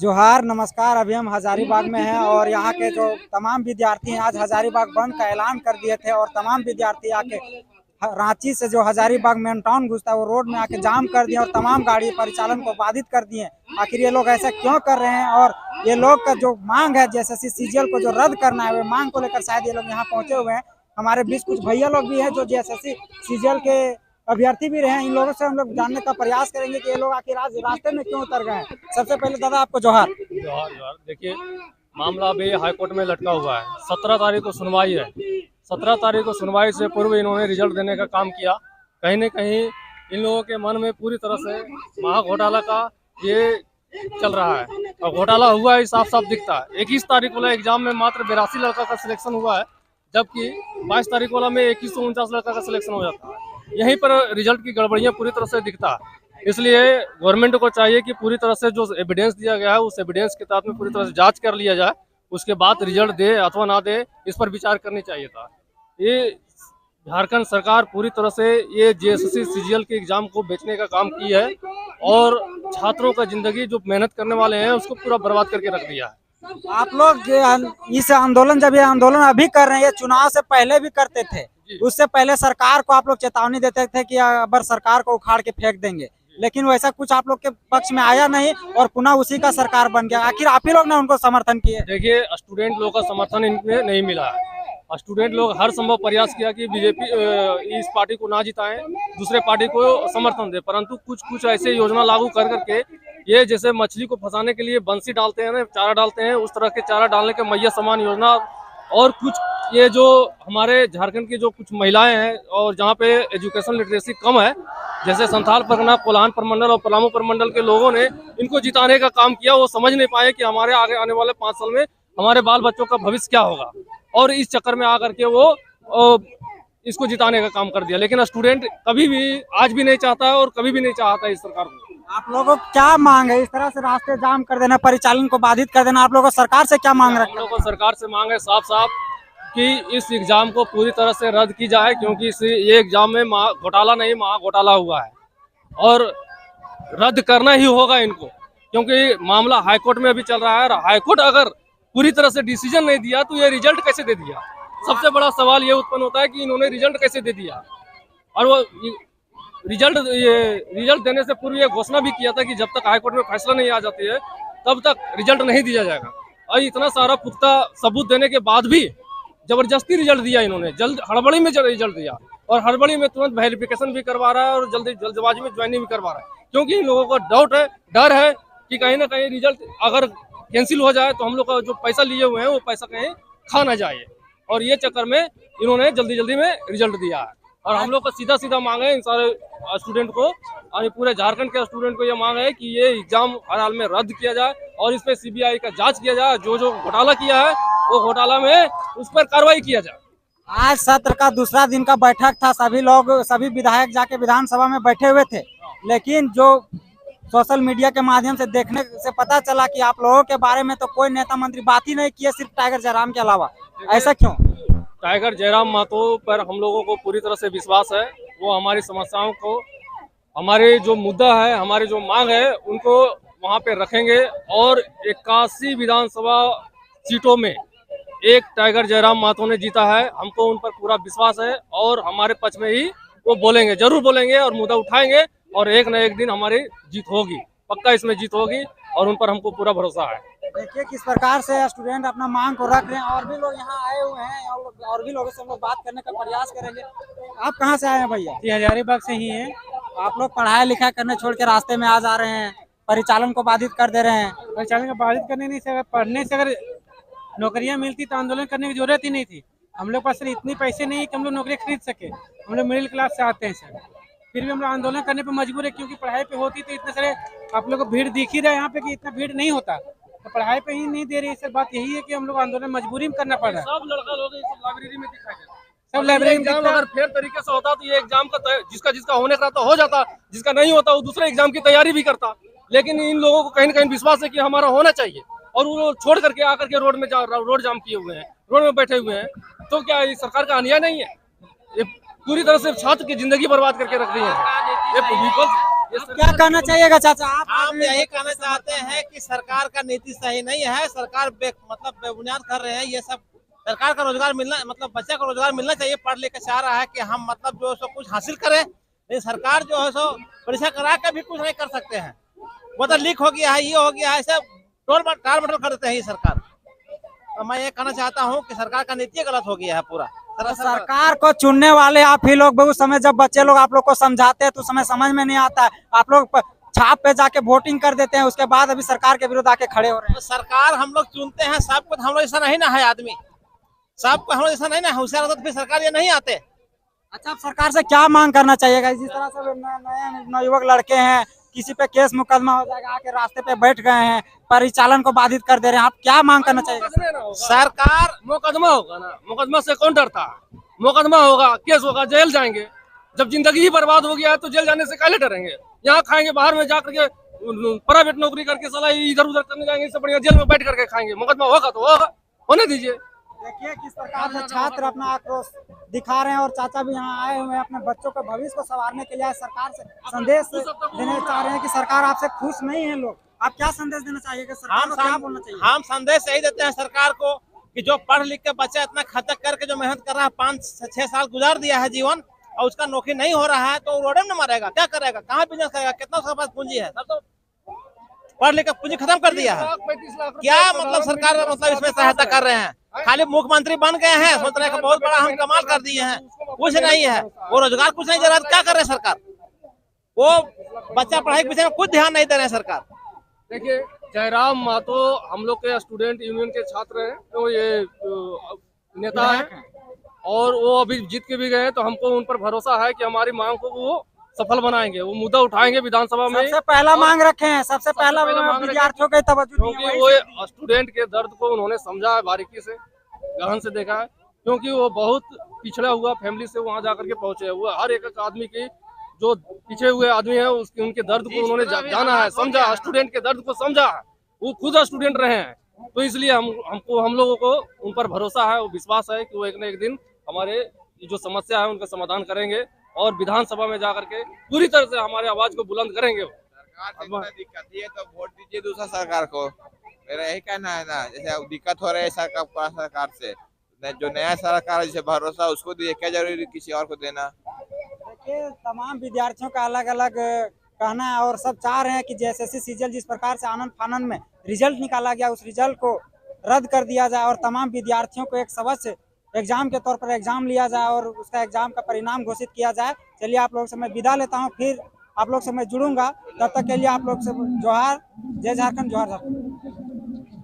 जोहार नमस्कार। अभी हम हजारीबाग में हैं और यहाँ के जो तमाम विद्यार्थी हैं आज हजारीबाग बंद का ऐलान कर दिए थे और तमाम विद्यार्थी आके रांची से जो हजारीबाग मेन टाउन घुसता है वो रोड में आके जाम कर दिए और तमाम गाड़ी परिचालन को बाधित कर दिए। आखिर ये लोग ऐसा क्यों कर रहे हैं और ये लोग का जो मांग है जेएसएससी सीजीएल को जो रद्द करना है वो मांग को लेकर शायद ये लोग यहाँ पहुंचे हुए हैं। हमारे बीच कुछ भैया लोग भी हैं जो जेएसएससी सीजीएल के अभ्यर्थी भी रहे हैं। इन लोगों से हम लोग जानने का प्रयास करेंगे कि ये लोग आखिर आज रास्ते में क्यों उतर गए हैं। सबसे पहले दादा आपको जोहार। जोहार जोहार। देखिए, मामला अभी हाईकोर्ट में लटका हुआ है। 17 तारीख को सुनवाई है। 17 तारीख को सुनवाई से पूर्व इन्होंने रिजल्ट देने का काम किया। कहीं न कहीं इन लोगों के मन में पूरी तरह से महा घोटाला का ये चल रहा है और घोटाला हुआ है, साफ साफ दिखता है। 21 तारीख वाला एग्जाम में मात्र 82 लड़का का सिलेक्शन हुआ है, जबकि 22 तारीख वाला में 2149 लड़का का सिलेक्शन हो जाता है। यहीं पर रिजल्ट की गड़बड़ियां पूरी तरह से दिखता है। इसलिए गवर्नमेंट को चाहिए कि पूरी तरह से जो एविडेंस दिया गया है उस एविडेंस के तहत में पूरी तरह से जांच कर लिया जाए, उसके बाद रिजल्ट दे अथवा ना दे इस पर विचार करनी चाहिए था। ये झारखंड सरकार पूरी तरह से ये जेएसएससी सीजीएल के एग्जाम को बेचने का काम की है और छात्रों का जिंदगी जो मेहनत करने वाले हैं उसको पूरा बर्बाद करके रख दिया है। आप लोग इस आंदोलन जब ये आंदोलन अभी कर रहे हैं, ये चुनाव से पहले भी करते थे। उससे पहले सरकार को आप लोग चेतावनी देते थे कि अगर सरकार को उखाड़ के फेंक देंगे, लेकिन वैसा कुछ आप लोग के पक्ष में आया नहीं और पुनः उसी का सरकार बन गया। आखिर आप ही लोग ने उनको समर्थन किए। देखिए, स्टूडेंट लोग का समर्थन इनमें नहीं मिला है। स्टूडेंट लोग हर संभव प्रयास किया कि बीजेपी इस पार्टी को ना जिताएं, दूसरे पार्टी को समर्थन दे, परंतु कुछ कुछ ऐसे योजना लागू कर करके ये जैसे मछली को फंसाने के लिए बंसी डालते हैं ना, चारा डालते हैं, उस तरह के चारा डालने के मैया समान योजना। और कुछ ये जो हमारे झारखंड की जो कुछ महिलाएं हैं और जहाँ पे एजुकेशन लिटरेसी कम है, जैसे संथाल परगना, कोल्हान प्रमंडल और पलामू प्रमंडल के लोगों ने इनको जिताने का काम किया। वो समझ नहीं पाए कि हमारे आगे आने वाले 5 साल में हमारे बाल बच्चों का भविष्य क्या होगा, और इस चक्कर में आकर के वो इसको जिताने का काम कर दिया। लेकिन स्टूडेंट कभी भी आज भी नहीं चाहता है और कभी भी नहीं चाहता है इस सरकार को। आप लोगों को क्या मांग है? इस तरह से रास्ते जाम कर देना, परिचालन को बाधित कर देना, आप लोगों को सरकार से क्या मांग रखते हैं? हम लोगों को सरकार से मांग है साफ साफ कि इस एग्जाम को पूरी तरह से रद्द की जाए, क्योंकि ये एग्जाम में घोटाला नहीं महा घोटाला हुआ है और रद्द करना ही होगा इनको, क्योंकि मामला हाईकोर्ट में अभी चल रहा है। हाईकोर्ट अगर पूरी तरह से डिसीजन नहीं दिया तो ये रिजल्ट कैसे दे दिया? सबसे बड़ा सवाल ये उत्पन्न होता है कि इन्होंने रिजल्ट कैसे दे दिया। और वो रिजल्ट देने से पूर्व ये घोषणा भी किया था कि जब तक हाईकोर्ट में फैसला नहीं आ जाती है तब तक रिजल्ट नहीं दिया जाएगा। और इतना सारा पुख्ता सबूत देने के बाद भी जबरदस्ती रिजल्ट दिया इन्होंने, जल्द हड़बड़ी में रिजल्ट दिया और हड़बड़ी में तुरंत वेरिफिकेशन भी करवा रहा है और जल्दबाजी में ज्वाइनिंग भी करवा रहा है, क्योंकि इन लोगों को डाउट है, डर है कि कहीं ना कहीं रिजल्ट अगर कैंसिल हो जाए तो हम लोग का जो पैसा लिए हुए हैं वो पैसा कहीं खा ना जाए। और ये चक्कर में इन्होंने जल्दी में रिजल्ट दिया है। और हम लोग का सीधा मांग है इन सारे स्टूडेंट को और पूरे झारखंड के स्टूडेंट को ये मांग है कि ये एग्जाम हर हाल में रद्द किया जाए और इस पे सीबीआई का जांच किया जाए। जो घोटाला किया है वो घोटाला में उस पर कार्रवाई किया जाए। आज सत्र का दूसरा दिन का बैठक था, सभी विधायक जाके विधानसभा में बैठे हुए थे, लेकिन जो सोशल मीडिया के माध्यम से देखने से पता चला कि आप लोगों के बारे में तो कोई नेता मंत्री बात ही नहीं किए, सिर्फ टाइगर जयराम के अलावा। ऐसा क्यों? टाइगर जयराम महतो पर हम लोगों को पूरी तरह से विश्वास है। वो हमारी समस्याओं को, हमारे जो मुद्दा है, हमारी जो मांग है, उनको वहां पे रखेंगे और 81 विधानसभा सीटों में एक टाइगर जयराम महतो ने जीता है। हमको उन पर पूरा विश्वास है और हमारे पक्ष में ही वो बोलेंगे, जरूर बोलेंगे और मुद्दा उठाएंगे और एक न एक दिन हमारी जीत होगी, पक्का इसमें जीत होगी और उन पर हमको पूरा भरोसा है। देखिए किस प्रकार से स्टूडेंट अपना मांग को रख रहे हैं और भी लोग यहाँ आए हुए हैं और भी लोगों से हम लोग बात करने का प्रयास करेंगे। आप कहाँ से आए हैं भैया? ये हजारीबाग से ही है। आप लोग पढ़ाई लिखाई करने छोड़ के रास्ते में आज आ रहे हैं, परिचालन को बाधित कर दे रहे हैं। परिचालन को बाधित करने नहीं से, अगर पढ़ने से अगर नौकरियां मिलती तो आंदोलन करने की जरूरत ही नहीं थी। हम लोग पास इतनी पैसे नहीं कि हम लोग नौकरी खरीद सके। हम लोग मिडिल क्लास से आते हैं सर, फिर भी हम लोग आंदोलन करने पर मजबूर है, क्योंकि पढ़ाई पे होती तो इतने सारे आप लोग को भीड़ दिख ही रहा है यहाँ पे कि इतना भीड़ नहीं होता, तो पढ़ाई पे ही नहीं दे रही है सर। बात यही है कि हम लोग आंदोलन मजबूरी में करना पड़ रहा है। सब लड़का लोग लाइब्रेरी में दिखाई देता, सब लाइब्रेरी में अगर फेयर तरीके से होता तो ये एग्जाम का जिसका होने का हो जाता, जिसका नहीं होता वो दूसरे एग्जाम की तैयारी भी करता। लेकिन इन लोगों को कहीं ना कहीं विश्वास है कि हमारा होना चाहिए और वो छोड़ करके आकर के रोड जाम किए हुए हैं, रोड में बैठे हुए हैं। तो क्या ये सरकार का अन्याय नहीं है? ये पूरी तरह से छात्र की जिंदगी बर्बाद करके रख रही है। ये ये क्या कहना चाहिएगा चाचा आप? हम यही कहना चाहते हैं कि सरकार का नीति सही नहीं है। सरकार मतलब बेबुनियाद कर रहे हैं ये सब। सरकार का रोजगार मिलना मतलब बच्चा को रोजगार मिलना चाहिए। पढ़ लिख के चाह रहा है कि हम मतलब जो है सो कुछ हासिल करें, लेकिन सरकार जो है सो परीक्षा करा के भी कुछ नहीं कर सकते हैं। वो तो लीक हो गया है, ये हो गया है, सब टाल मटोल कर देते हैं ये सरकार। तो मैं ये कहना चाहता हूँ कि सरकार का नीति गलत हो गया है पूरा। तो सरकार को चुनने वाले आप ही लोग, उस समय जब बच्चे लोग आप लोग को समझाते हैं तो उस समय समझ में नहीं आता है, आप लोग छाप पे जाके वोटिंग कर देते हैं, उसके बाद अभी सरकार के विरुद्ध आके खड़े हो रहे हैं। तो सरकार हम लोग चुनते हैं, सबको हम लोग ऐसा नहीं ना है आदमी, सबको हम लोग ऐसा नहीं ना होशियार होता तो फिर सरकार ये नहीं आते। अच्छा, अब सरकार से क्या मांग करना चाहिएगा? जिस तरह से नए नवयुवक लड़के हैं, किसी पे केस मुकदमा हो जाएगा, आके रास्ते पे बैठ गए हैं, परिचालन को बाधित कर दे रहे हैं, आप क्या मांग करना चाहिएगा? सरकार मुकदमा होगा ना, मुकदमा से कौन डरता है? मुकदमा होगा, केस होगा, जेल जाएंगे। जब जिंदगी ही बर्बाद हो गया है तो जेल जाने से काहे डरेंगे? यहाँ खाएंगे, बाहर में जाकर के प्राइवेट नौकरी करके साला इधर उधर करने जाएंगे, इससे बढ़िया जेल में बैठ करके खाएंगे। मुकदमा होगा तो होगा, होने दीजिए। देखिए किस प्रकार से छात्र अपना आक्रोश दिखा रहे हैं और चाचा भी यहाँ आए हुए हैं अपने बच्चों के भविष्य को संवारने के लिए सरकार से संदेश देने चाह रहे हैं कि सरकार आपसे खुश नहीं है लोग। आप क्या संदेश देना चाहिए? सरकार को क्या बोलना चाहिए? हम संदेश यही देते हैं सरकार को कि जो पढ़ लिख के बच्चा इतना खर्चा करके जो मेहनत कर रहा है, 5-6 साल गुजार दिया है जीवन, और उसका नौकरी नहीं हो रहा है तो रोड में मरेगा, क्या करेगा, कहाँ बिजनेस करेगा, कितना उसके पास पूंजी है? सब तो पढ़ लिख के पूंजी खत्म कर दिया है। क्या मतलब सरकार मतलब इसमें सहायता कर रहे हैं? खाली मुख्यमंत्री बन गए हैं, सोच रहे हैं बहुत बड़ा हम कमाल कर दिए हैं, कुछ नहीं है। वो रोजगार कुछ नहीं दे रहा, क्या कर रहे हैं सरकार? वो बच्चा पढ़ाई के विषय में कुछ ध्यान नहीं दे रहे हैं सरकार। देखिए, जयराम महतो हम लोग के स्टूडेंट यूनियन के छात्र हैं, तो ये नेता है और वो अभी जीत के भी गए, तो हमको उन पर भरोसा है कि हमारी मांग को वो सफल बनाएंगे, वो मुद्दा उठाएंगे विधानसभा में। सबसे पहला मांग रखे हैं, सबसे पहला विद्यार्थियों के तवज्जो दी है, क्योंकि वो स्टूडेंट के दर्द को उन्होंने समझा है, बारीकी से गहन से देखा है, क्योंकि वो बहुत पिछड़ा हुआ फैमिली से वहां जाकर के पहुंचे हुए। हर एक आदमी की जो पीछे हुए आदमी है उसके उनके दर्द को उन्होंने जाना है, समझा, स्टूडेंट के दर्द को समझा है, वो खुद स्टूडेंट रहे हैं। तो इसलिए हम लोगों को उन पर भरोसा है, वो विश्वास है कि वो एक न एक दिन हमारे जो समस्या है उनका समाधान करेंगे और विधानसभा में जाकर के पूरी तरह से हमारे आवाज को बुलंद करेंगे। सरकार से इतना दिक्कत है तो वोट दीजिए दूसरा सरकार को, मेरा यही कहना है ना। जैसे दिक्कत हो रही है सरकार से, जो नया सरकार है जिसे भरोसा उसको दीजिए, क्या जरूरी किसी और को देना? देखिए, तमाम विद्यार्थियों का अलग अलग कहना है और सब चाह रहे हैं कि जैसे सीजल जिस प्रकार से आनंद फानंद में रिजल्ट निकाला गया, उस रिजल्ट को रद्द कर दिया जाए और तमाम विद्यार्थियों को एक सबक एग्जाम के तौर पर एग्जाम लिया जाए और उसका एग्जाम का परिणाम घोषित किया जाए। चलिए, आप लोग से मैं विदा लेता हूं, फिर आप लोग से मैं जुड़ूंगा। तब तक के लिए आप लोग से जोहार, जय झारखंड, जोहार झारखंड।